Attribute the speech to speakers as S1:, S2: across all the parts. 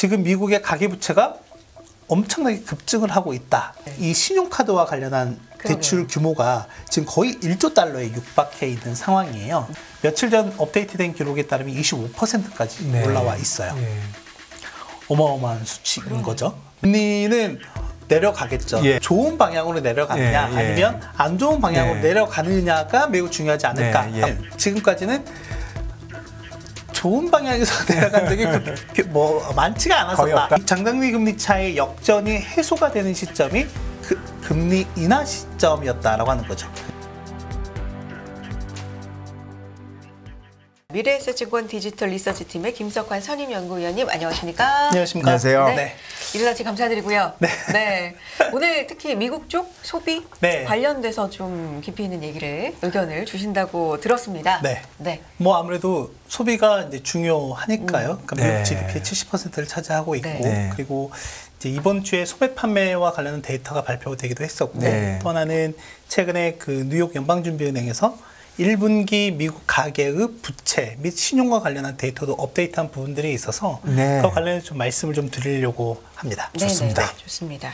S1: 지금 미국의 가계부채가 엄청나게 급증을 하고 있다. 이 신용카드와 관련한 대출 규모가 지금 거의 1조 달러에 육박해 있는 상황이에요. 며칠 전 업데이트된 기록에 따르면 25%까지 올라와 있어요. 어마어마한 수치인 거죠. 금리는 내려가겠죠. 좋은 방향으로 내려가느냐 아니면 안 좋은 방향으로 내려가느냐가 매우 중요하지 않을까. 지금까지는 좋은 방향에서 내려간 적이 뭐 많지가 않았었다. 장단기 금리 차의 역전이 해소가 되는 시점이 그 금리 인하 시점이었다라고 하는 거죠.
S2: 미래에셋증권 디지털 리서치팀의 김석환 선임연구위원님 안녕하십니까?
S1: 안녕하십니까?
S3: 안녕하세요.
S2: 네. 일어나시 감사드리고요. 네. 오늘 특히 미국 쪽 소비 관련돼서 좀 깊이 있는 의견을 주신다고 들었습니다.
S1: 네. 뭐 아무래도 소비가 이제 중요하니까요. 그러니까 미국 GDP의 70%를 차지하고 있고 그리고 이제 이번 주에 소매 판매와 관련된 데이터가 발표되기도 했었고 또 하나는 최근에 그 뉴욕 연방준비은행에서 1분기 미국 가계의 부채 및 신용과 관련한 데이터도 업데이트한 부분들이 있어서 그와 관련해서 좀 말씀을 좀 드리려고 합니다.
S2: 좋습니다. 좋습니다.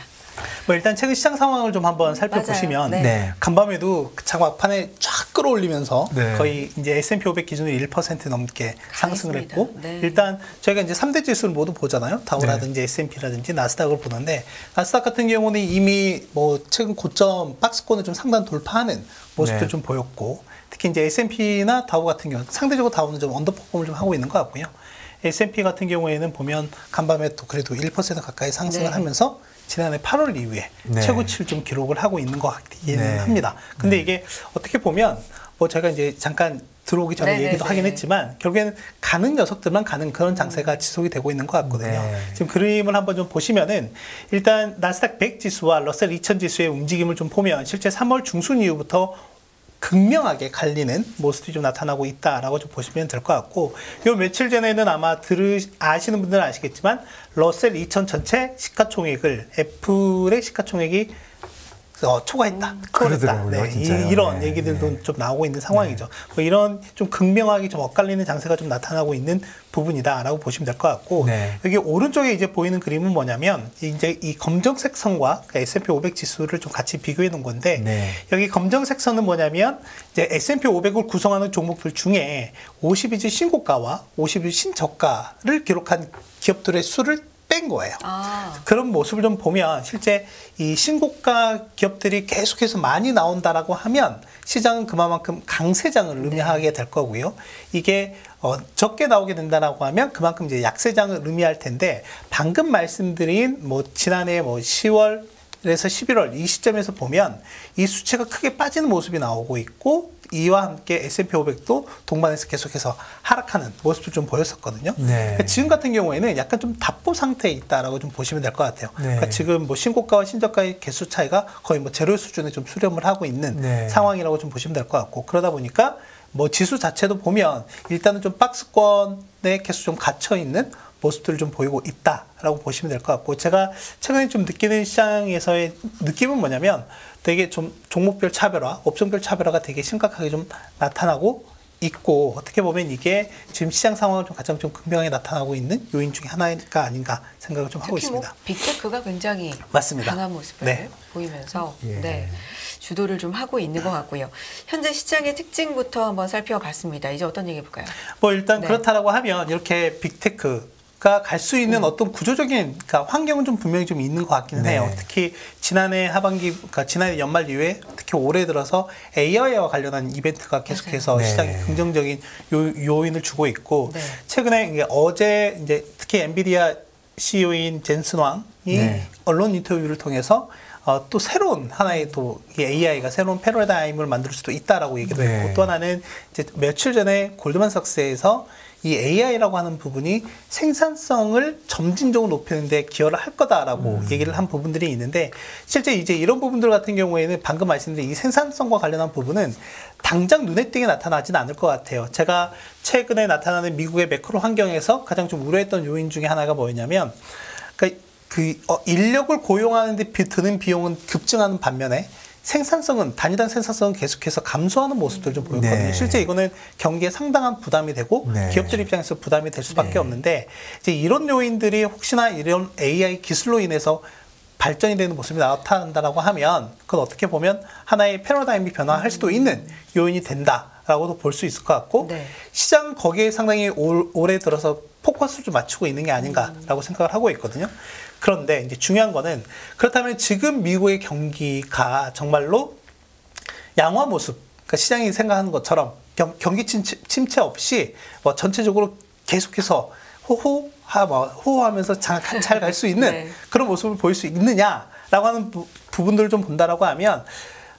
S1: 뭐 일단 최근 시장 상황을 좀 한번 살펴보시면 간밤에도 장막판에 쫙 끌어올리면서 거의 이제 S&P 500 기준으로 1% 넘게 상승을 했고 일단 저희가 이제 3대 지수를 모두 보잖아요. 다우라든지 S&P라든지 나스닥을 보는데 나스닥 같은 경우는 이미 뭐 최근 고점 박스권을 좀 상단 돌파하는 모습도 좀 보였고 특히 이제 S&P나 다우 같은 경우 상대적으로 다우는 좀 언더퍼폼을 좀 하고 있는 것 같고요. S&P 같은 경우에는 보면 간밤에 또 그래도 1% 가까이 상승을 하면서 지난해 8월 이후에 최고치를 좀 기록을 하고 있는 것 같기는 합니다. 근데 이게 어떻게 보면 뭐 제가 이제 잠깐 들어오기 전에 얘기도 하긴 했지만 결국에는 가는 녀석들만 가는 그런 장세가 지속이 되고 있는 것 같거든요. 지금 그림을 한번 좀 보시면은 일단 나스닥 100 지수와 러셀 2000 지수의 움직임을 좀 보면 실제 3월 중순 이후부터 극명하게 갈리는 모습이 좀 나타나고 있다라고 좀 보시면 될 것 같고 요 며칠 전에는 아마 아시는 분들은 아시겠지만 러셀 2000 전체 시가총액을 애플의 시가총액이 초과했다. 이런 얘기들도 좀 나오고 있는 상황이죠. 뭐 이런 좀 극명하게 좀 엇갈리는 장세가 좀 나타나고 있는 부분이다라고 보시면 될 것 같고 여기 오른쪽에 이제 보이는 그림은 뭐냐면 이제 이 검정색 선과 S&P 500 지수를 좀 같이 비교해 놓은 건데 여기 검정색 선은 뭐냐면 이제 S&P 500을 구성하는 종목들 중에 50일치 신고가와 50일 신저가를 기록한 기업들의 수를 뺀 거예요. 그런 모습을 좀 보면 실제 이 신고가 기업들이 계속해서 많이 나온다라고 하면 시장은 그만큼 강세장을 의미하게 될 거고요. 이게 적게 나오게 된다라고 하면 그만큼 이제 약세장을 의미할 텐데 방금 말씀드린 뭐 지난해 뭐 10월 그래서 11월 이 시점에서 보면 이 수치가 크게 빠지는 모습이 나오고 있고 이와 함께 S&P 500도 동반해서 계속해서 하락하는 모습도 좀 보였었거든요. 그러니까 지금 같은 경우에는 약간 좀 답보 상태에 있다라고 좀 보시면 될 것 같아요. 그러니까 지금 뭐 신고가와 신저가의 개수 차이가 거의 뭐 제로 수준에 좀 수렴을 하고 있는 상황이라고 좀 보시면 될 것 같고 그러다 보니까 뭐 지수 자체도 보면 일단은 좀 박스권의 개수 좀 갇혀 있는 모습들을 좀 보이고 있다라고 보시면 될 것 같고 제가 최근에 좀 느끼는 시장에서의 느낌은 뭐냐면 되게 좀 종목별 차별화, 업종별 차별화가 되게 심각하게 좀 나타나고 있고 어떻게 보면 이게 지금 시장 상황을 좀 가장 좀 극명하게 나타나고 있는 요인 중에 하나가 아닌가 생각을 좀 하고 있습니다.
S2: 뭐 빅테크가 굉장히 강한 모습을 보이면서 주도를 좀 하고 있는 것 같고요. 현재 시장의 특징부터 한번 살펴봤습니다. 이제 어떤 얘기 해볼까요?
S1: 뭐 일단 그렇다라고 하면 이렇게 빅테크 가 갈 수 있는 어떤 구조적인 그러니까 환경은 좀 분명히 좀 있는 것 같기는 해요. 특히 지난해 하반기, 그러니까 지난해 연말 이후에 특히 올해 들어서 AI와 관련한 이벤트가 계속해서 시장에 긍정적인 요인을 주고 있고 최근에 어제 이제 특히 엔비디아 CEO인 젠슨 왕이 언론 인터뷰를 통해서 또 새로운 하나의 또 AI가 새로운 패러다임을 만들 수도 있다라고 얘기도 했고 또 하나는 이제 며칠 전에 골드만삭스에서 이 AI라고 하는 부분이 생산성을 점진적으로 높이는 데 기여를 할 거다라고 얘기를 한 부분들이 있는데 실제 이제 이런 부분들 같은 경우에는 방금 말씀드린 이 생산성과 관련한 부분은 당장 눈에 띄게 나타나지는 않을 것 같아요. 제가 최근에 나타나는 미국의 매크로 환경에서 가장 좀 우려했던 요인 중에 하나가 뭐였냐면 그러니까 인력을 고용하는 데 드는 비용은 급증하는 반면에 생산성은 단위당 생산성은 계속해서 감소하는 모습들을 좀 보였거든요. 실제 이거는 경기에 상당한 부담이 되고 기업들 입장에서 부담이 될 수밖에 없는데 이제 이런 요인들이 혹시나 이런 AI 기술로 인해서 발전이 되는 모습이 나타난다라고 하면 그건 어떻게 보면 하나의 패러다임이 변화할 수도 있는 요인이 된다라고도 볼 수 있을 것 같고 시장 거기에 상당히 올해 들어서 포커스를 좀 맞추고 있는 게 아닌가라고 생각을 하고 있거든요. 그런데 이제 중요한 거는 그렇다면 지금 미국의 경기가 정말로 양화 모습, 그러니까 시장이 생각하는 것처럼 경기 침체 없이 뭐 전체적으로 계속해서 호호하면서 잘 갈 수 있는 그런 모습을 보일 수 있느냐라고 하는 부분들을 좀 본다라고 하면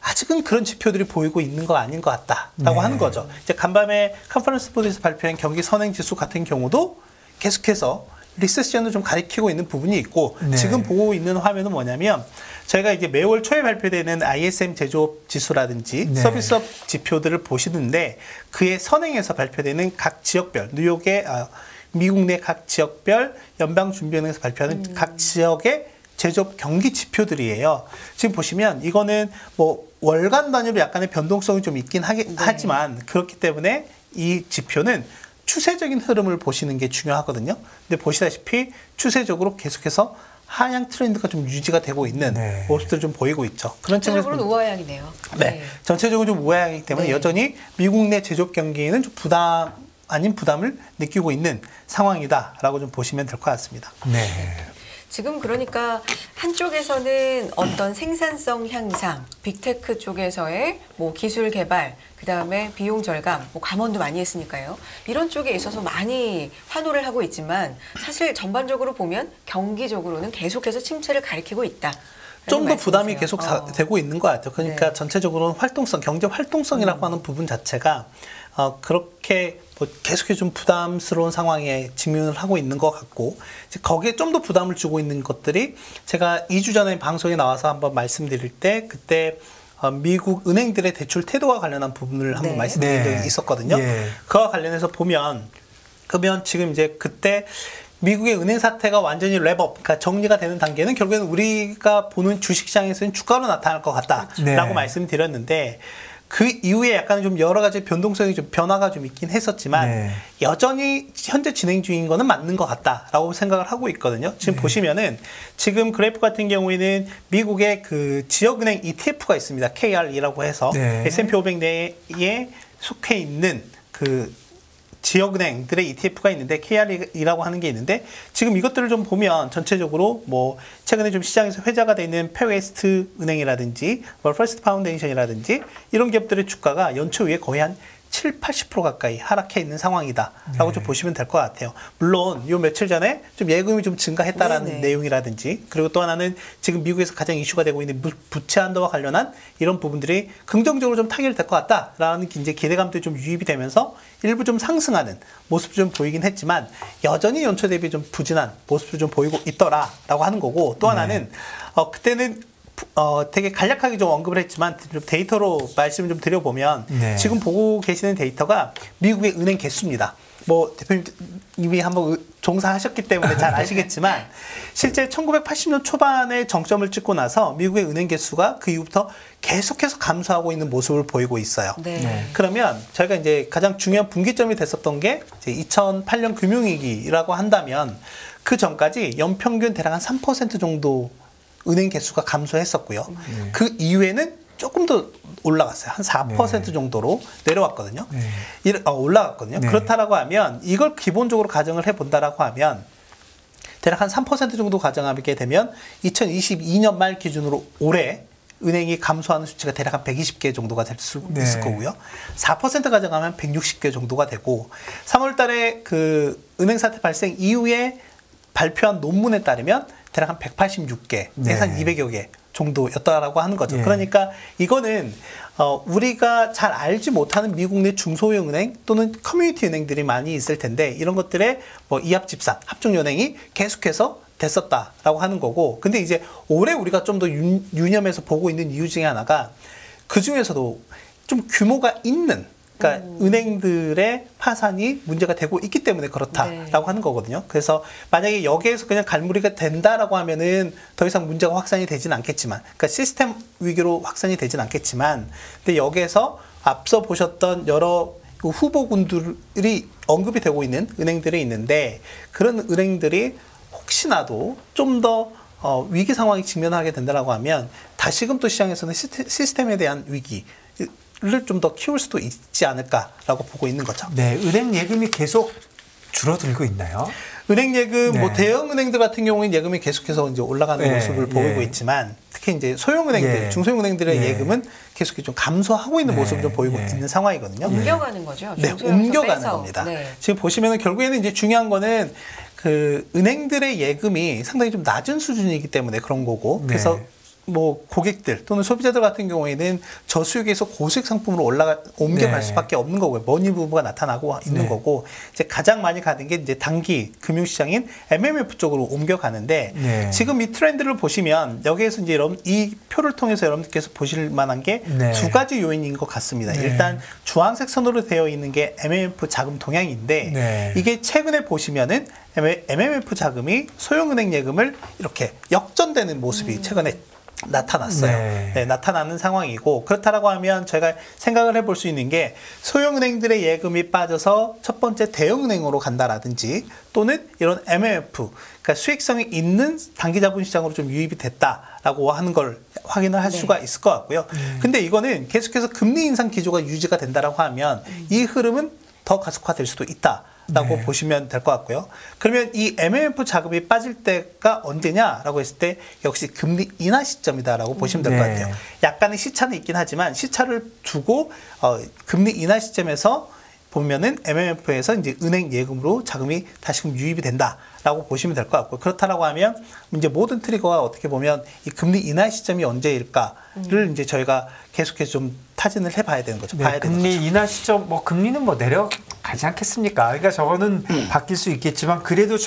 S1: 아직은 그런 지표들이 보이고 있는 거 아닌 것 같다라고 하는 거죠. 이제 간밤에 컨퍼런스 보드에서 발표한 경기 선행 지수 같은 경우도 계속해서 리세션을 좀 가리키고 있는 부분이 있고 지금 보고 있는 화면은 뭐냐면 저희가 이제 매월 초에 발표되는 ISM 제조업 지수라든지 서비스업 지표들을 보시는데 그의 선행에서 발표되는 각 지역별 뉴욕의 미국 내 각 지역별 연방준비은행에서 발표하는 각 지역의 제조업 경기 지표들이에요. 지금 보시면 이거는 뭐 월간 단위로 약간의 변동성이 좀 있긴 하지만 그렇기 때문에 이 지표는 추세적인 흐름을 보시는 게 중요하거든요. 근데 보시다시피 추세적으로 계속해서 하향 트렌드가 좀 유지가 되고 있는 모습들을 좀 보이고 있죠. 그런
S2: 전체적으로는 우하향이네요.
S1: 전체적으로 좀 우하향이기 때문에 여전히 미국 내 제조업 경기에는 좀 부담 아닌 부담을 느끼고 있는 상황이다라고 좀 보시면 될 것 같습니다.
S2: 지금 그러니까 한쪽에서는 어떤 생산성 향상, 빅테크 쪽에서의 뭐 기술 개발, 그다음에 비용 절감, 뭐 감원도 많이 했으니까요. 이런 쪽에 있어서 많이 환호를 하고 있지만 사실 전반적으로 보면 경기적으로는 계속해서 침체를 가리키고 있다.
S1: 좀 더 부담이 계속 되고 있는 것 같아요. 그러니까 전체적으로는 활동성, 경제 활동성이라고 하는 부분 자체가 그렇게 뭐 계속해서 좀 부담스러운 상황에 직면을 하고 있는 것 같고 거기에 좀 더 부담을 주고 있는 것들이 제가 2주 전에 방송에 나와서 한번 말씀드릴 때 그때 미국 은행들의 대출 태도와 관련한 부분을 한번 말씀드린 적이 있었거든요. 그와 관련해서 그러면 지금 이제 그때 미국의 은행 사태가 완전히 랩업, 그러니까 정리가 되는 단계는 결국에는 우리가 보는 주식시장에서는 주가로 나타날 것 같다라고 말씀드렸는데 그 이후에 약간 좀 여러 가지 변동성이 좀 변화가 좀 있긴 했었지만 여전히 현재 진행 중인 거는 맞는 것 같다라고 생각을 하고 있거든요. 지금 보시면은 지금 그래프 같은 경우에는 미국의 그 지역은행 ETF가 있습니다. KR이라고 해서 S&P 500 내에 속해 있는 그 지역은행들의 ETF가 있는데 KR이라고 하는 게 있는데 지금 이것들을 좀 보면 전체적으로 뭐 최근에 좀 시장에서 회자가 되어 있는 페웨스트 은행이라든지 퍼스트 파운데이션이라든지 이런 기업들의 주가가 연초 이후에 거의 한 7, 80% 가까이 하락해 있는 상황이다라고 좀 보시면 될 것 같아요. 물론 요 며칠 전에 좀 예금이 좀 증가했다라는 내용이라든지 그리고 또 하나는 지금 미국에서 가장 이슈가 되고 있는 부채 한도와 관련한 이런 부분들이 긍정적으로 좀 타결이 될 것 같다라는 이제 기대감도 좀 유입이 되면서 일부 좀 상승하는 모습도 좀 보이긴 했지만 여전히 연초 대비 좀 부진한 모습도 좀 보이고 있더라라고 하는 거고 또 하나는 그때는 되게 간략하게 좀 언급을 했지만 좀 데이터로 말씀을 좀 드려보면 지금 보고 계시는 데이터가 미국의 은행 개수입니다. 뭐 대표님 이미 한번 종사하셨기 때문에 잘 아시겠지만 실제 1980년 초반에 정점을 찍고 나서 미국의 은행 개수가 그 이후부터 계속해서 감소하고 있는 모습을 보이고 있어요. 그러면 저희가 이제 가장 중요한 분기점이 됐었던 게 이제 2008년 금융위기라고 한다면 그 전까지 연평균 대략 한 3% 정도 은행 개수가 감소했었고요. 그 이후에는 조금 더 올라갔어요. 한 4% 정도로 내려왔거든요. 올라갔거든요. 그렇다라고 하면 이걸 기본적으로 가정을 해본다라고 하면 대략 한 3% 정도 가정하게 되면 2022년 말 기준으로 올해 은행이 감소하는 수치가 대략 한 120개 정도가 될 수 있을 거고요. 4% 가정하면 160개 정도가 되고 3월 달에 그 은행 사태 발생 이후에 발표한 논문에 따르면 대략 한 186개, 한 200여 개 정도였다라고 하는 거죠. 그러니까 이거는 우리가 잘 알지 못하는 미국 내 중소형 은행 또는 커뮤니티 은행들이 많이 있을 텐데 이런 것들의 뭐 이합집산, 합종연행이 계속해서 됐었다라고 하는 거고 근데 이제 올해 우리가 좀 더 유념해서 보고 있는 이유 중에 하나가 그 중에서도 좀 규모가 있는 그러니까 은행들의 파산이 문제가 되고 있기 때문에 그렇다라고 하는 거거든요. 그래서 만약에 여기에서 그냥 갈무리가 된다라고 하면은 더 이상 문제가 확산이 되진 않겠지만, 그러니까 시스템 위기로 확산이 되진 않겠지만, 근데 여기에서 앞서 보셨던 여러 후보군들이 언급이 되고 있는 은행들이 있는데, 그런 은행들이 혹시나도 좀 더 위기 상황에 직면하게 된다라고 하면 다시금 또 시장에서는 시스템에 대한 위기를 좀 더 키울 수도 있지 않을까라고 보고 있는 거죠.
S3: 네, 은행 예금이 계속 줄어들고 있나요?
S1: 은행 예금, 뭐 대형 은행들 같은 경우는 예금이 계속해서 이제 올라가는 모습을 보이고 있지만, 특히 이제 소형 은행들, 중소형 은행들의 예금은 계속 좀 감소하고 있는 모습을 좀 보이고 있는 상황이거든요.
S2: 옮겨가는 거죠.
S1: 네, 옮겨가는 겁니다. 지금 보시면은 결국에는 이제 중요한 거는 그 은행들의 예금이 상당히 좀 낮은 수준이기 때문에 그런 거고, 그래서 뭐 고객들 또는 소비자들 같은 경우에는 저수익에서 고수익 상품으로 옮겨갈 수밖에 없는 거고요. 머니 부부가 나타나고 있는 거고, 이제 가장 많이 가는 게 이제 단기 금융시장인 MMF 쪽으로 옮겨가는데, 지금 이 트렌드를 보시면 여기에서 이제 이 표를 통해서 여러분들께서 보실 만한 게 두 가지 요인인 것 같습니다. 일단 주황색 선으로 되어 있는 게 MMF 자금 동향인데, 이게 최근에 보시면은 MMF 자금이 소형은행 예금을 이렇게 역전되는 모습이 최근에 나타났어요. 나타나는 상황이고, 그렇다라고 하면 저희가 생각을 해볼 수 있는 게 소형은행들의 예금이 빠져서 첫 번째 대형은행으로 간다라든지, 또는 이런 MMF, 그러니까 수익성이 있는 단기자본시장으로 좀 유입이 됐다라고 하는 걸 확인을 할 수가 있을 것 같고요. 근데 이거는 계속해서 금리 인상 기조가 유지가 된다라고 하면 이 흐름은 더 가속화될 수도 있다 라고 보시면 될 것 같고요. 그러면 이 MMF 자금이 빠질 때가 언제냐라고 했을 때 역시 금리 인하 시점이다라고 보시면 될 것 같아요. 약간의 시차는 있긴 하지만 시차를 두고 금리 인하 시점에서 보면은 MMF에서 이제 은행 예금으로 자금이 다시금 유입이 된다라고 보시면 될 것 같고, 그렇다라고 하면 이제 모든 트리거가 어떻게 보면 이 금리 인하 시점이 언제일까를 이제 저희가 계속해서 좀 타진을 해봐야 되는 거죠. 봐야 되는
S3: 금리
S1: 거죠.
S3: 인하 시점, 뭐 금리는 뭐 내려가지 않겠습니까? 그러니까 저거는 바뀔 수 있겠지만 그래도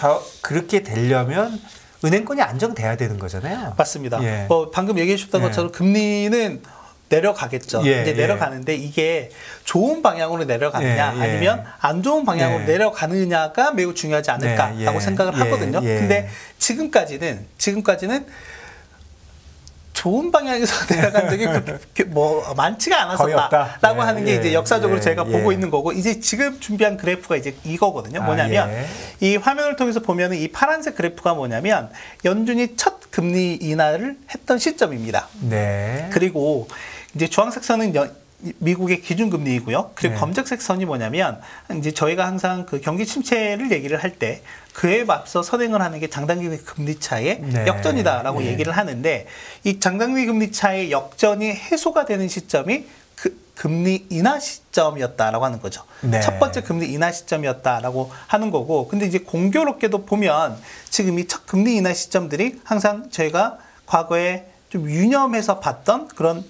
S3: 그렇게 되려면 은행권이 안정돼야 되는 거잖아요.
S1: 맞습니다. 뭐 방금 얘기해 주셨던 것처럼 금리는 내려가겠죠. 이제 내려가는데 이게 좋은 방향으로 내려가느냐 아니면 안 좋은 방향으로 내려가느냐가 매우 중요하지 않을까라고 생각을 하거든요. 근데 지금까지는 좋은 방향에서 내려간 적이 그렇게 뭐 많지가 않았었다라고 하는 게 이제 역사적으로 제가 보고 있는 거고, 이제 지금 준비한 그래프가 이제 이거거든요. 뭐냐면 이 화면을 통해서 보면은 이 파란색 그래프가 뭐냐면 연준이 첫 금리 인하를 했던 시점입니다. 그리고 이제 주황색 선은 미국의 기준금리이고요. 그리고 검정색 선이 뭐냐면 이제 저희가 항상 그 경기 침체를 얘기를 할 때 그에 앞서 선행을 하는 게 장단기 금리 차의 역전이다라고 얘기를 하는데, 이 장단기 금리 차의 역전이 해소가 되는 시점이 그 금리 인하 시점이었다라고 하는 거죠. 첫 번째 금리 인하 시점이었다라고 하는 거고, 근데 이제 공교롭게도 보면 지금 이 첫 금리 인하 시점들이 항상 저희가 과거에 좀 유념해서 봤던 그런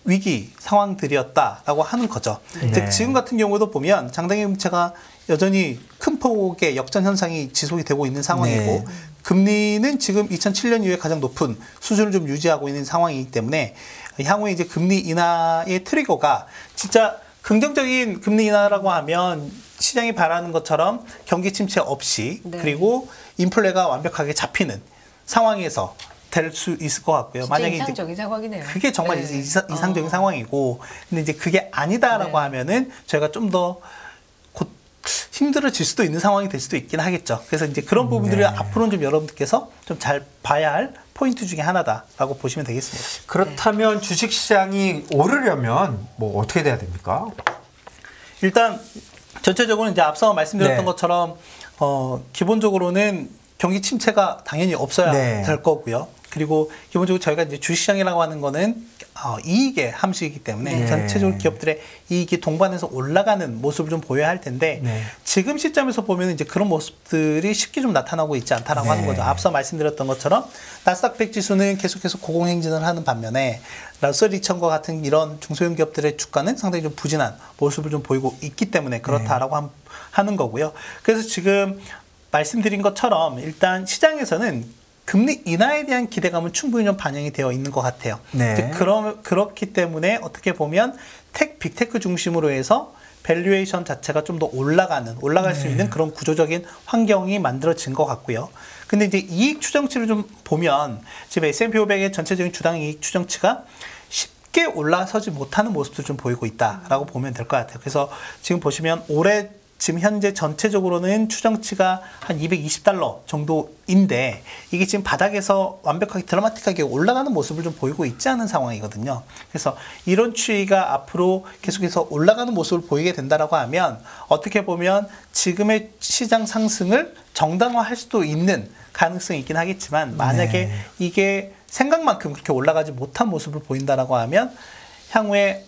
S1: 위기 상황들이었다라고 하는 거죠. 즉 지금 같은 경우도 보면 장단기 금리차가 여전히 큰 폭의 역전 현상이 지속이 되고 있는 상황이고, 금리는 지금 2007년 이후에 가장 높은 수준을 좀 유지하고 있는 상황이기 때문에 향후에 이제 금리 인하의 트리거가 진짜 긍정적인 금리 인하라고 하면 시장이 바라는 것처럼 경기 침체 없이 그리고 인플레가 완벽하게 잡히는 상황에서 될 수 있을 것 같고요. 만약에
S2: 이상적인 상황이네요.
S1: 그게 정말 이상적인 상황이고, 근데 이제 그게 아니다라고 하면은 저희가 좀 더 곧 힘들어질 수도 있는 상황이 될 수도 있긴 하겠죠. 그래서 이제 그런 부분들을 앞으로는 좀 여러분들께서 좀 잘 봐야 할 포인트 중에 하나다라고 보시면 되겠습니다.
S3: 그렇다면 주식시장이 오르려면 뭐 어떻게 돼야 됩니까?
S1: 일단 전체적으로 이제 앞서 말씀드렸던 것처럼 기본적으로는 경기 침체가 당연히 없어야 될 거고요. 그리고 기본적으로 저희가 이제 주식시장이라고 하는 거는 이익의 함수이기 때문에 전체적으로 기업들의 이익이 동반해서 올라가는 모습을 좀 보여야 할 텐데, 지금 시점에서 보면 이제 그런 모습들이 쉽게 좀 나타나고 있지 않다라고 하는 거죠. 앞서 말씀드렸던 것처럼 나스닥 100 지수는 계속해서 고공행진을 하는 반면에 러셀 2000과 같은 이런 중소형 기업들의 주가는 상당히 좀 부진한 모습을 좀 보이고 있기 때문에 그렇다라고 하는 거고요. 그래서 지금 말씀드린 것처럼 일단 시장에서는 금리 인하에 대한 기대감은 충분히 좀 반영이 되어 있는 것 같아요. 그렇기 때문에 어떻게 보면 빅테크 중심으로 해서 밸류에이션 자체가 좀 더 올라갈 수 있는 그런 구조적인 환경이 만들어진 것 같고요. 근데 이제 이익 추정치를 좀 보면 지금 S&P 500의 전체적인 주당 이익 추정치가 쉽게 올라서지 못하는 모습도 좀 보이고 있다라고 보면 될 것 같아요. 그래서 지금 보시면 올해 지금 현재 전체적으로는 추정치가 한 220달러 정도인데 이게 지금 바닥에서 완벽하게 드라마틱하게 올라가는 모습을 좀 보이고 있지 않은 상황이거든요. 그래서 이런 추이가 앞으로 계속해서 올라가는 모습을 보이게 된다라고 하면 어떻게 보면 지금의 시장 상승을 정당화할 수도 있는 가능성이 있긴 하겠지만 만약에 이게 생각만큼 그렇게 올라가지 못한 모습을 보인다라고 하면 향후에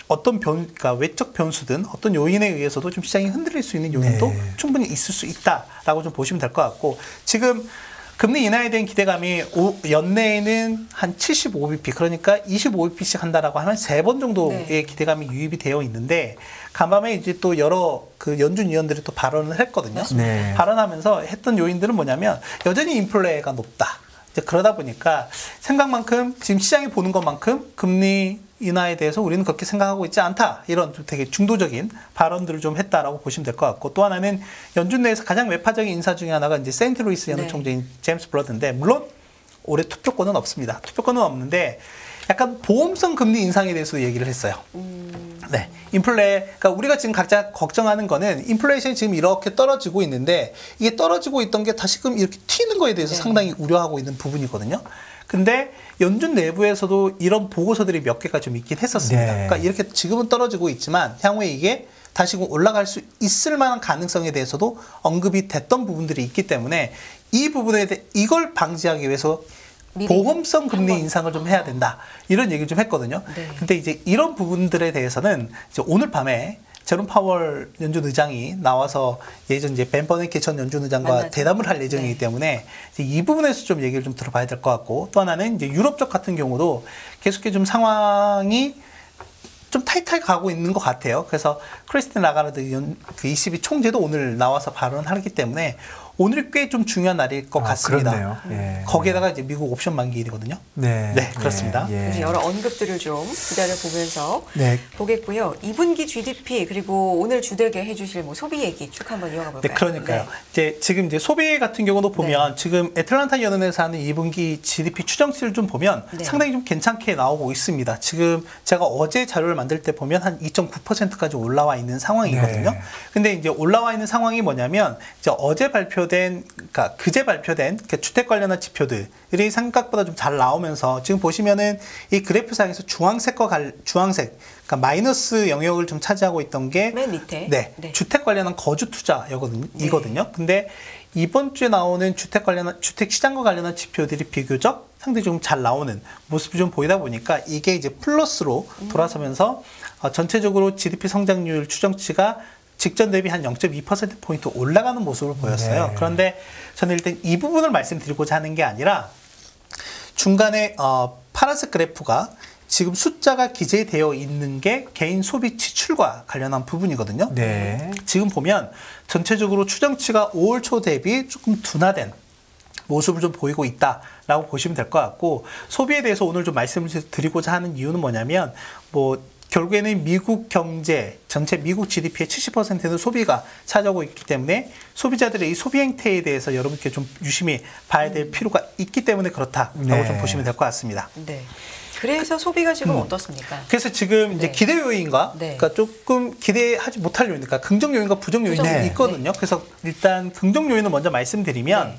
S1: 어떤 그러니까 외적 변수든 어떤 요인에 의해서도 좀 시장이 흔들릴 수 있는 요인도 충분히 있을 수 있다라고 좀 보시면 될 것 같고 지금 금리 인하에 대한 기대감이 연내에는 한 75bp 그러니까 25bp씩 한다라고 하면 3번 정도의 기대감이 유입이 되어 있는데 간밤에 이제 또 여러 그 연준 위원들이 또 발언을 했거든요. 발언하면서 했던 요인들은 뭐냐면 여전히 인플레가 높다. 이제 그러다 보니까 생각만큼 지금 시장이 보는 것만큼 금리 인하에 대해서 우리는 그렇게 생각하고 있지 않다. 이런 좀 되게 중도적인 발언들을 좀 했다라고 보시면 될 것 같고 또 하나는 연준 내에서 가장 외파적인 인사 중에 하나가 이제 세인트루이스 연은 총재인 제임스 블러드인데 물론 올해 투표권은 없습니다. 투표권은 없는데 약간 보험성 금리 인상에 대해서 얘기를 했어요. 네, 그러니까 우리가 지금 각자 걱정하는 거는 인플레이션이 지금 이렇게 떨어지고 있는데 이게 떨어지고 있던 게 다시금 이렇게 튀는 거에 대해서 상당히 우려하고 있는 부분이거든요. 근데 연준 내부에서도 이런 보고서들이 몇 개가 좀 있긴 했었습니다. 그러니까 이렇게 지금은 떨어지고 있지만 향후에 이게 다시금 올라갈 수 있을 만한 가능성에 대해서도 언급이 됐던 부분들이 있기 때문에 이 부분에 대해 이걸 방지하기 위해서 보험성 금리 인상을 좀 해야 된다. 이런 얘기를 좀 했거든요. 근데 이제 이런 부분들에 대해서는 이제 오늘 밤에 제롬 파월 연준 의장이 나와서 예전 이제 벤 버냉키 전 연준 의장과 대담을 할 예정이기 때문에 이제 이 부분에서 좀 얘기를 좀 들어봐야 될 것 같고 또 하나는 이제 유럽 쪽 같은 경우도 계속해서 좀 상황이 좀 타이트하게 가고 있는 것 같아요. 그래서 크리스틴 라가르드 그 ECB 총재도 오늘 나와서 발언하기 때문에 오늘이 꽤 좀 중요한 날일 것 같습니다.
S3: 그렇네요.
S1: 거기에다가 이제 미국 옵션 만기일이거든요. 네, 그렇습니다.
S2: 그래서 여러 언급들을 좀 기다려 보면서 보겠고요. 2분기 GDP 그리고 오늘 주되게 해주실 뭐 소비 얘기 쭉 한번 이어가 볼까요?
S1: 네, 그러니까요. 지금 이제 소비 같은 경우도 보면 지금 애틀란타 연은에서 하는 2분기 GDP 추정치를 좀 보면 상당히 좀 괜찮게 나오고 있습니다. 지금 제가 어제 자료를 만들 때 보면 한 2.9%까지 올라와 있는 상황이거든요. 근데 이제 올라와 있는 상황이 뭐냐면 이제 어제 그러니까 그제 발표된 주택 관련한 지표들이 생각보다 좀 잘 나오면서 지금 보시면은 이 그래프상에서 주황색 그러니까 마이너스 영역을 좀 차지하고 있던 게
S2: 맨 밑에
S1: 주택 관련한 거주 투자이거든요. 근데 이번 주에 나오는 주택 시장과 관련한 지표들이 비교적 상당히 좀 잘 나오는 모습이 좀 보이다 보니까 이게 이제 플러스로 돌아서면서 전체적으로 GDP 성장률 추정치가 직전 대비 한 0.2%포인트 올라가는 모습을 보였어요. 그런데 저는 일단 이 부분을 말씀드리고자 하는 게 아니라 중간에 파란색 그래프가 지금 숫자가 기재되어 있는 게 개인 소비 지출과 관련한 부분이거든요. 지금 보면 전체적으로 추정치가 5월 초 대비 조금 둔화된 모습을 좀 보이고 있다라고 보시면 될 것 같고 소비에 대해서 오늘 좀 말씀을 드리고자 하는 이유는 뭐냐면 결국에는 미국 경제, 전체 미국 GDP의 70%는 소비가 차지하고 있기 때문에 소비자들의 이 소비 행태에 대해서 여러분께 좀 유심히 봐야 될 필요가 있기 때문에 그렇다라고 좀 보시면 될 것 같습니다.
S2: 그래서 소비가 지금 어떻습니까?
S1: 그래서 지금 이제 기대 요인과 그러니까 조금 기대하지 못할 요인, 그러니까 긍정 요인과 부정 요인이 있거든요. 그래서 일단 긍정 요인을 먼저 말씀드리면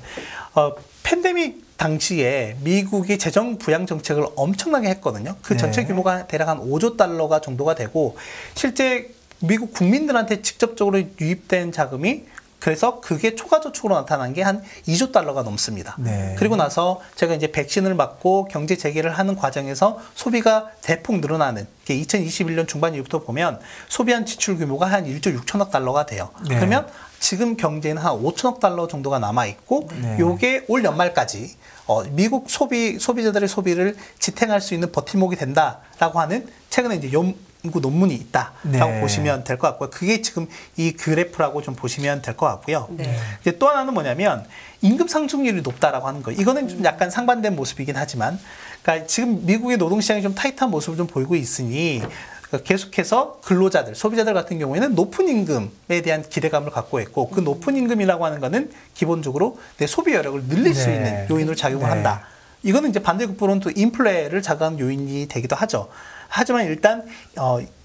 S1: 팬데믹 당시에 미국이 재정 부양 정책을 엄청나게 했거든요. 그 전체 규모가 대략 한 5조 달러가 정도가 되고 실제 미국 국민들한테 직접적으로 유입된 자금이 그래서 그게 초과저축으로 나타난 게 한 2조 달러가 넘습니다. 그리고 나서 제가 이제 백신을 맞고 경제 재개를 하는 과정에서 소비가 대폭 늘어나는 게 2021년 중반 이후부터 보면 소비한 지출 규모가 한 1조 6천억 달러가 돼요. 그러면 지금 경제는 한 5천억 달러 정도가 남아있고 요게 올 연말까지 미국 소비자들의 소비를 지탱할 수 있는 버팀목이 된다라고 하는 최근에 이제 연구 논문이 있다라고 보시면 될 것 같고요. 그게 지금 이 그래프라고 좀 보시면 될 것 같고요. 이제 또 하나는 뭐냐면 임금 상승률이 높다라고 하는 거. 이거는 좀 약간 상반된 모습이긴 하지만, 그러니까 지금 미국의 노동시장이 좀 타이트한 모습을 좀 보이고 있으니 그러니까 계속해서 근로자들, 소비자들 같은 경우에는 높은 임금에 대한 기대감을 갖고 있고 그 높은 임금이라고 하는 거는 기본적으로 내 소비 여력을 늘릴 수 있는 요인으로 작용을 한다. 이거는 이제 반대급부로는 또 인플레를 자극하는 요인이 되기도 하죠. 하지만 일단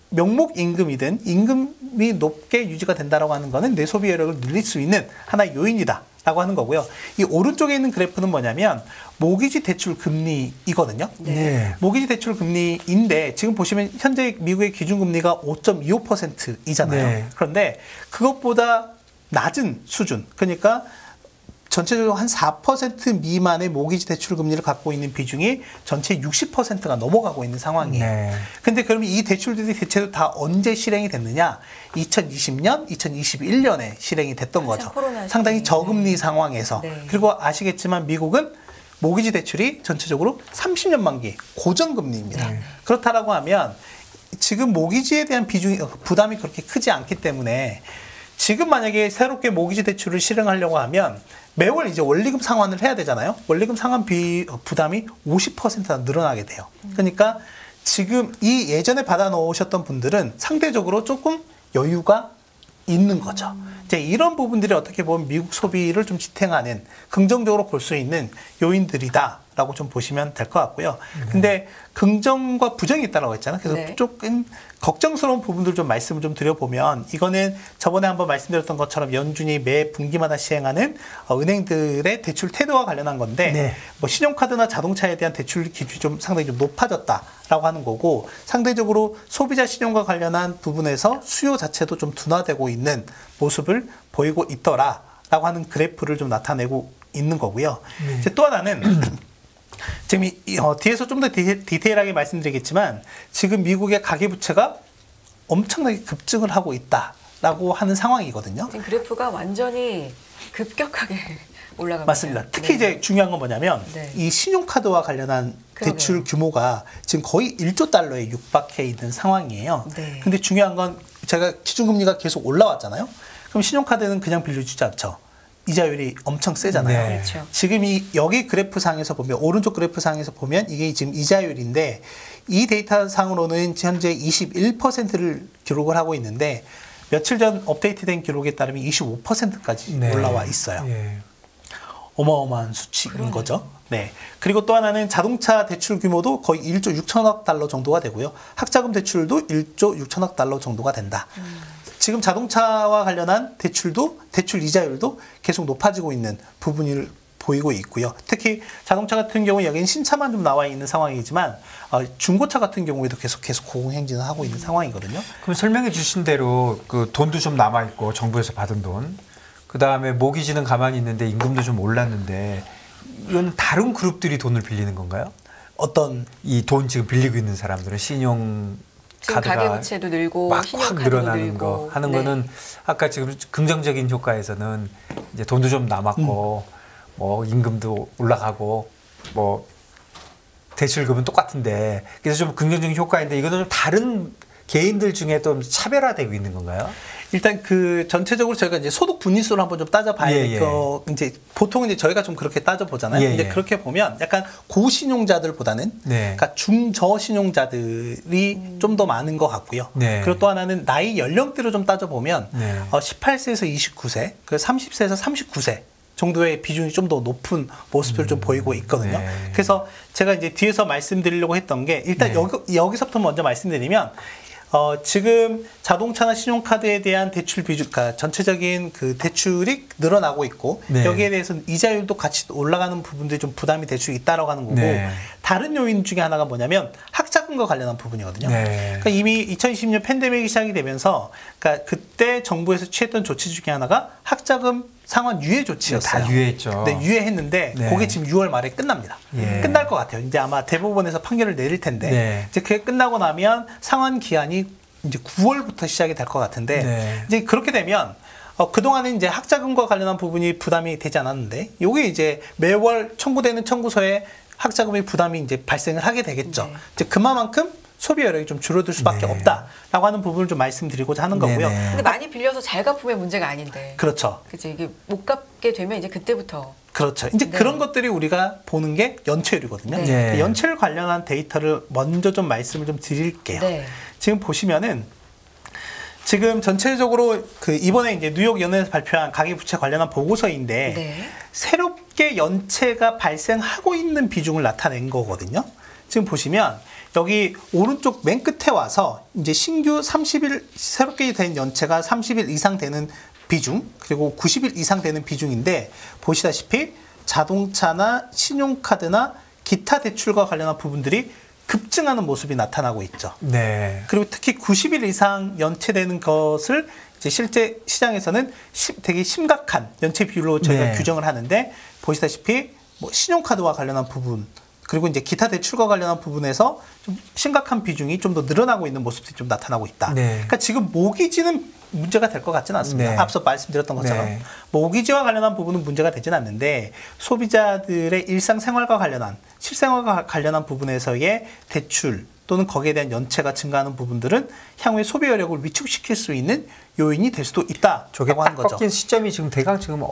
S1: 명목 임금이든 임금이 높게 유지가 된다라고 하는 거는 내 소비 여력을 늘릴 수 있는 하나의 요인이다라고 하는 거고요. 이 오른쪽에 있는 그래프는 뭐냐면 모기지 대출 금리이거든요. 모기지 대출 금리인데 지금 보시면 현재 미국의 기준금리가 5.25%이잖아요. 그런데 그것보다 낮은 수준, 그러니까 전체적으로 한 4% 미만의 모기지 대출 금리를 갖고 있는 비중이 전체 60%가 넘어가고 있는 상황이에요. 근데 그러면 이 대출들이 대체로 다 언제 실행이 됐느냐? 2020년, 2021년에 실행이 됐던 거죠. 상당히 저금리 상황에서. 그리고 아시겠지만 미국은 모기지 대출이 전체적으로 30년 만기 고정금리입니다. 그렇다라고 하면 지금 모기지에 대한 부담이 그렇게 크지 않기 때문에 지금 만약에 새롭게 모기지 대출을 실행하려고 하면 매월 이제 원리금 상환을 해야 되잖아요. 원리금 상환 부담이 50%나 늘어나게 돼요. 그러니까 지금 이 예전에 받아 놓으셨던 분들은 상대적으로 조금 여유가 있는 거죠. 이제 이런 부분들이 어떻게 보면 미국 소비를 좀 지탱하는 긍정적으로 볼 수 있는 요인들이다라고 좀 보시면 될 것 같고요. 근데 긍정과 부정이 있다고 했잖아요. 그래서 조금 걱정스러운 부분들 좀 말씀을 좀 드려보면 이거는 저번에 한번 말씀드렸던 것처럼 연준이 매 분기마다 시행하는 은행들의 대출 태도와 관련한 건데 뭐 신용카드나 자동차에 대한 대출 기준이 좀 상당히 좀 높아졌다라고 하는 거고 상대적으로 소비자 신용과 관련한 부분에서 수요 자체도 좀 둔화되고 있는 모습을 보이고 있더라라고 하는 그래프를 좀 나타내고 있는 거고요. 이제 또 하나는 지금 뒤에서 좀 더 디테일하게 말씀드리겠지만 지금 미국의 가계부채가 엄청나게 급증을 하고 있다라고 하는 상황이거든요.
S2: 지금 그래프가 완전히 급격하게 올라갑니다.
S1: 맞습니다. 특히 이제 중요한 건 뭐냐면 이 신용카드와 관련한 대출 규모가 지금 거의 1조 달러에 육박해 있는 상황이에요. 근데 중요한 건 제가 기준금리가 계속 올라왔잖아요. 그럼 신용카드는 그냥 빌려주지 않죠. 이자율이 엄청 세잖아요. 지금 여기 그래프상에서 보면 오른쪽 그래프상에서 보면 이게 지금 이자율인데 이 데이터상으로는 현재 21%를 기록을 하고 있는데 며칠 전 업데이트된 기록에 따르면 25%까지 올라와 있어요. 어마어마한 수치인 거죠. 그리고 또 하나는 자동차 대출 규모도 거의 1조 6천억 달러 정도가 되고요. 학자금 대출도 1조 6천억 달러 정도가 된다. 지금 자동차와 관련한 대출 이자율도 계속 높아지고 있는 부분을 보이고 있고요. 특히 자동차 같은 경우 여기는 신차만 좀 나와 있는 상황이지만 중고차 같은 경우에도 계속 고공행진을 하고 있는 상황이거든요.
S3: 그럼 설명해 주신 대로 그 돈도 좀 남아 있고 정부에서 받은 돈, 그 다음에 모기지는 가만히 있는데 임금도 좀 올랐는데 이건 다른 그룹들이 돈을 빌리는 건가요?
S2: 어떤
S3: 이 돈 지금 빌리고 있는 사람들은 신용
S2: 지금 가계부채도 늘고
S3: 막
S2: 신용카드도
S3: 늘어나는
S2: 늘고
S3: 거 하는 거는 아까 지금 긍정적인 효과에서는 이제 돈도 좀 남았고 뭐 임금도 올라가고 뭐 대출금은 똑같은데 그래서 좀 긍정적인 효과인데 이거는 좀 다른 개인들 중에 좀 차별화되고 있는 건가요?
S1: 일단 그 전체적으로 저희가 이제 소득 분위수를 한번 좀 따져봐야 될 거 이제 보통 이제 저희가 좀 그렇게 따져보잖아요. 이제 그렇게 보면 약간 고신용자들보다는 그러니까 중저신용자들이 좀 더 많은 것 같고요. 그리고 또 하나는 나이 연령대로 좀 따져보면 18세에서 29세, 그 30세에서 39세. 정도의 비중이 좀 더 높은 모습을 좀 보이고 있거든요. 그래서 제가 이제 뒤에서 말씀드리려고 했던 게 일단 여기서부터 먼저 말씀드리면 지금 자동차나 신용카드에 대한 대출 비중, 그러니까 전체적인 그 대출이 늘어나고 있고 여기에 대해서 이자율도 같이 올라가는 부분들이 좀 부담이 될 수 있다라고 하는 거고 다른 요인 중에 하나가 뭐냐면 학자금과 관련한 부분이거든요. 그러니까 이미 2020년 팬데믹이 시작이 되면서 그러니까 그때 정부에서 취했던 조치 중에 하나가 학자금 상환 유예 조치였어요.
S3: 다 유예했죠.
S1: 유예했는데 그게 지금 6월 말에 끝납니다. 끝날 것 같아요. 이제 아마 대법원에서 판결을 내릴 텐데 이제 그게 끝나고 나면 상환 기한이 이제 9월부터 시작이 될 것 같은데 이제 그렇게 되면 그동안은 이제 학자금과 관련한 부분이 부담이 되지 않았는데 요게 이제 매월 청구되는 청구서에 학자금의 부담이 이제 발생을 하게 되겠죠. 이제 그만큼 소비 여력이 좀 줄어들 수밖에 없다라고 하는 부분을 좀 말씀드리고자 하는 거고요.
S2: 근데 많이 빌려서 잘 갚으면 문제가 아닌데.
S1: 그렇죠.
S2: 그치, 이게 못 갚게 되면 이제 그때부터
S1: 그렇죠. 이제 네. 그런 것들이 우리가 보는 게 연체율이거든요. 네. 연체율 관련한 데이터를 먼저 좀 말씀을 좀 드릴게요. 네. 지금 보시면은 지금 전체적으로 그 이번에 이제 뉴욕 연회에서 발표한 가계부채 관련한 보고서인데 네. 새롭게 연체가 발생하고 있는 비중을 나타낸 거거든요. 지금 보시면 여기 오른쪽 맨 끝에 와서 이제 신규 30일 새롭게 된 연체가 30일 이상 되는 비중, 그리고 90일 이상 되는 비중인데 보시다시피 자동차나 신용카드나 기타 대출과 관련한 부분들이 급증하는 모습이 나타나고 있죠. 네. 그리고 특히 90일 이상 연체되는 것을 이제 실제 시장에서는 되게 심각한 연체 비율로 저희가 네. 규정을 하는데 보시다시피 뭐 신용카드와 관련한 부분 그리고 이제 기타 대출과 관련한 부분에서 좀 심각한 비중이 좀 더 늘어나고 있는 모습들이 좀 나타나고 있다. 네. 그러니까 지금 모기지는 문제가 될 것 같지는 않습니다. 네. 앞서 말씀드렸던 것처럼 네. 모기지와 관련한 부분은 문제가 되지는 않는데 소비자들의 일상생활과 관련한 실생활과 관련한 부분에서의 대출 또는 거기에 대한 연체가 증가하는 부분들은 향후에 소비 여력을 위축시킬 수 있는 요인이 될 수도 있다라고 하는 거죠.
S3: 꺾인 시점이 지금 대강 지금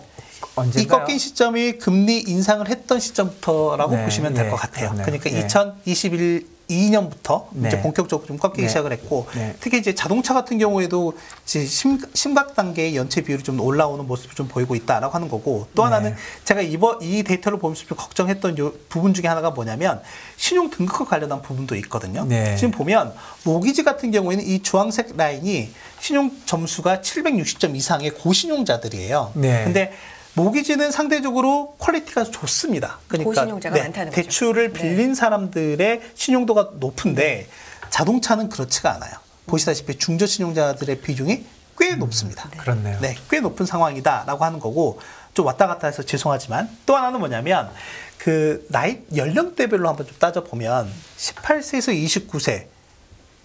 S3: 언제인가요?
S1: 이 꺾인 시점이 금리 인상을 했던 시점부터라고 네, 보시면 될 것 같아요. 네, 그러니까 네. 2021년부터 네. 이제 본격적으로 좀 꺾이기 네. 시작을 했고 네. 특히 이제 자동차 같은 경우에도 이제 심각 단계의 연체 비율이 좀 올라오는 모습을 좀 보이고 있다라고 하는 거고 또 하나는 네. 제가 이 데이터를 보면서 좀 걱정했던 요 부분 중에 하나가 뭐냐면 신용 등급과 관련한 부분도 있거든요. 네. 지금 보면 모기지 같은 경우에는 이 주황색 라인이 신용 점수가 760점 이상의 고신용자들이에요. 네. 근데 모기지는 상대적으로 퀄리티가 좋습니다. 그러니까
S2: 고신용자가 많다는 거죠.
S1: 대출을 빌린 네. 사람들의 신용도가 높은데 자동차는 그렇지가 않아요. 보시다시피 중저신용자들의 비중이 꽤 높습니다.
S3: 네. 그렇네요.
S1: 네, 꽤 높은 상황이다라고 하는 거고 좀 왔다 갔다 해서 죄송하지만 또 하나는 뭐냐면 그 나이 연령대별로 한번 좀 따져보면 18세에서 29세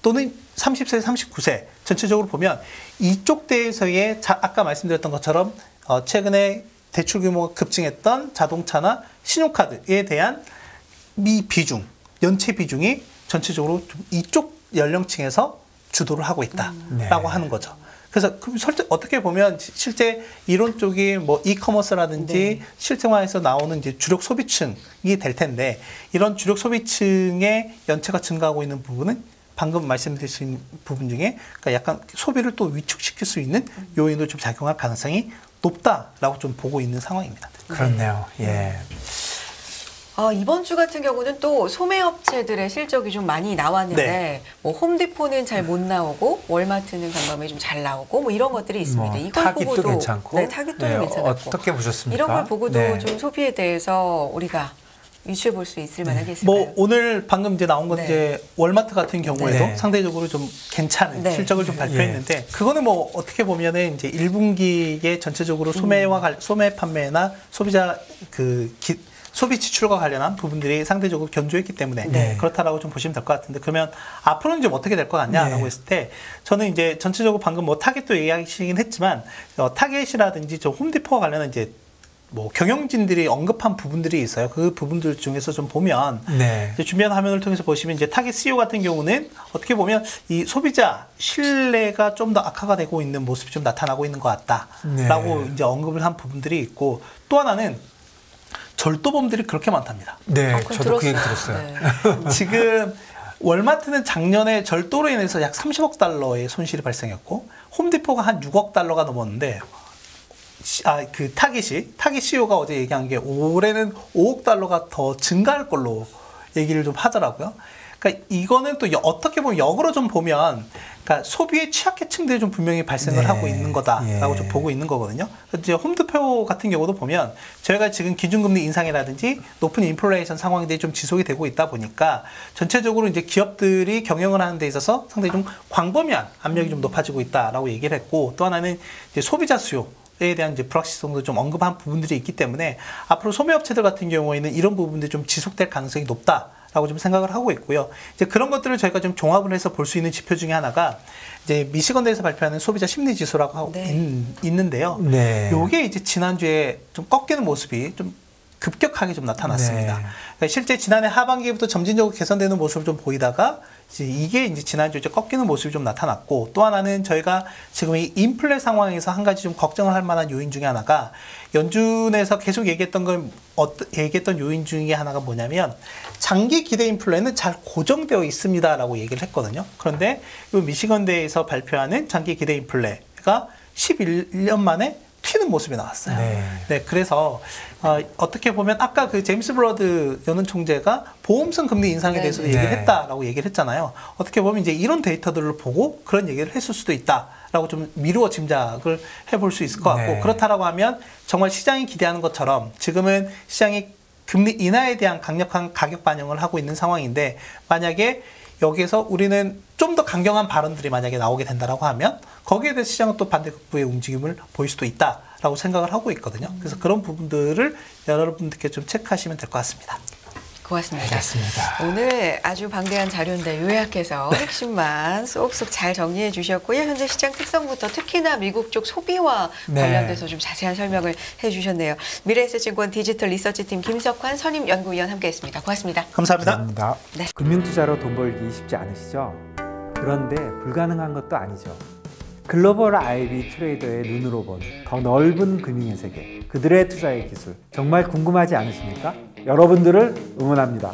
S1: 또는 30세에서 39세 전체적으로 보면 이쪽 대에서의 아까 말씀드렸던 것처럼 최근에 대출 규모가 급증했던 자동차나 신용카드에 대한 비중, 연체 비중이 전체적으로 좀 이쪽 연령층에서 주도를 하고 있다라고 하는 거죠. 그래서 어떻게 보면 실제 이론 쪽이 뭐 이커머스라든지 네. 실생활에서 나오는 이제 주력 소비층이 될 텐데 이런 주력 소비층의 연체가 증가하고 있는 부분은 방금 말씀드릴 수 있는 부분 중에 그러니까 약간 소비를 또 위축시킬 수 있는 요인으로 좀 작용할 가능성이 높다라고 좀 보고 있는 상황입니다.
S3: 그렇네요. 예.
S2: 이번 주 같은 경우는 또 소매업체들의 실적이 좀 많이 나왔는데 네. 뭐 홈디포는 잘 못 나오고 월마트는 간밤에 좀 잘 나오고 뭐 이런 것들이 있습니다. 이걸
S3: 타깃도
S2: 보고도
S3: 괜찮고,
S2: 네, 타깃도
S3: 네,
S2: 괜찮았고
S3: 어떻게 보셨습니까?
S2: 이런 걸 보고도
S3: 네.
S2: 좀 소비에 대해서 우리가 유추해 볼 수 있을 만하겠습니다.
S1: 뭐 오늘 방금 이제 나온 건 네. 이제 월마트 같은 경우에도 네. 상대적으로 좀 괜찮은 네. 실적을 좀 발표했는데 그거는 뭐 어떻게 보면은 이제 1분기에 전체적으로 소매 판매나 소비자 소비 지출과 관련한 부분들이 상대적으로 견조했기 때문에 네. 그렇다라고 좀 보시면 될 것 같은데 그러면 앞으로는 좀 어떻게 될 것 같냐라고 네. 했을 때 저는 이제 전체적으로 방금 뭐 타겟도 얘기하시긴 했지만 타겟이라든지 저 홈디포와 관련한 이제 뭐 경영진들이 언급한 부분들이 있어요. 그 부분들 중에서 좀 보면 네. 이제 준비한 화면을 통해서 보시면 이제 타겟 CEO 같은 경우는 어떻게 보면 이 소비자 신뢰가 좀 더 악화가 되고 있는 모습이 좀 나타나고 있는 것 같다라고 네. 이제 언급을 한 부분들이 있고 또 하나는 절도범들이 그렇게 많답니다.
S3: 네, 저도 그 얘기 들었어요. 네.
S1: 지금 월마트는 작년에 절도로 인해서 약 30억 달러의 손실이 발생했고 홈디포가 한 6억 달러가 넘었는데 그 타깃 CEO가 어제 얘기한 게 올해는 5억 달러가 더 증가할 걸로 얘기를 좀 하더라고요. 그러니까 이거는 또 어떻게 보면 역으로 좀 보면 그러니까 소비의 취약계층들이 좀 분명히 발생을 네. 하고 있는 거다라고 좀 보고 있는 거거든요. 이제 홈디포 같은 경우도 보면 저희가 지금 기준금리 인상이라든지 높은 인플레이션 상황들이 좀 지속이 되고 있다 보니까 전체적으로 이제 기업들이 경영을 하는 데 있어서 상당히 좀 광범위한 압력이 좀 높아지고 있다라고 얘기를 했고 또 하나는 이제 소비자 수요 에 대한 이제 불확실성도 좀 언급한 부분들이 있기 때문에 앞으로 소매업체들 같은 경우에는 이런 부분들이 좀 지속될 가능성이 높다라고 좀 생각을 하고 있고요. 이제 그런 것들을 저희가 좀 종합을 해서 볼 수 있는 지표 중에 하나가 이제 미시건대에서 발표하는 소비자 심리 지수라고 하고
S2: 네.
S1: 있는데요.
S3: 네.
S1: 요게 이제 지난주에 좀 꺾이는 모습이 좀 급격하게 좀 나타났습니다. 그러니까 실제 지난해 하반기부터 점진적으로 개선되는 모습을 좀 보이다가 이게 이제 지난주에 꺾이는 모습이 좀 나타났고, 또 하나는 저희가 지금 이 인플레 상황에서 한 가지 좀 걱정을 할 만한 요인 중에 하나가, 연준에서 계속 얘기했던 요인 중에 하나가 뭐냐면, 장기 기대 인플레는 잘 고정되어 있습니다라고 얘기를 했거든요. 그런데 이 미시건대에서 발표하는 장기 기대 인플레가 11년 만에 튀는 모습이 나왔어요. 네, 그래서 어떻게 보면 아까 그 제임스 블러드 연은 총재가 보험성 금리 인상에 대해서도 얘기를 했다라고 얘기를 했잖아요. 어떻게 보면 이제 이런 데이터들을 보고 그런 얘기를 했을 수도 있다라고 좀 미루어 짐작을 해볼 수 있을 것 같고, 그렇다라고 하면 정말 시장이 기대하는 것처럼 지금은 시장이 금리 인하에 대한 강력한 가격 반영을 하고 있는 상황인데, 만약에 여기에서 우리는 좀 더 강경한 발언들이 만약에 나오게 된다라고 하면 거기에 대해서 시장은 또 반대급부의 움직임을 보일 수도 있다라고 생각을 하고 있거든요. 그래서 그런 부분들을 여러분들께 좀 체크하시면 될 것 같습니다.
S2: 고맙습니다.
S3: 알겠습니다.
S2: 오늘 아주 방대한 자료인데 요약해서 핵심만 쏙쏙 잘 정리해 주셨고요. 현재 시장 특성부터 특히나 미국 쪽 소비와 관련돼서 좀 자세한 설명을 해주셨네요. 미래에셋증권 디지털 리서치팀 김석환 선임연구위원 함께했습니다. 고맙습니다.
S1: 감사합니다.
S3: 네. 금융투자로 돈 벌기 쉽지 않으시죠? 그런데 불가능한 것도 아니죠. 글로벌 IB 트레이더의 눈으로 본 더 넓은 금융의 세계, 그들의 투자의 기술, 정말 궁금하지 않으십니까? 여러분들을 응원합니다.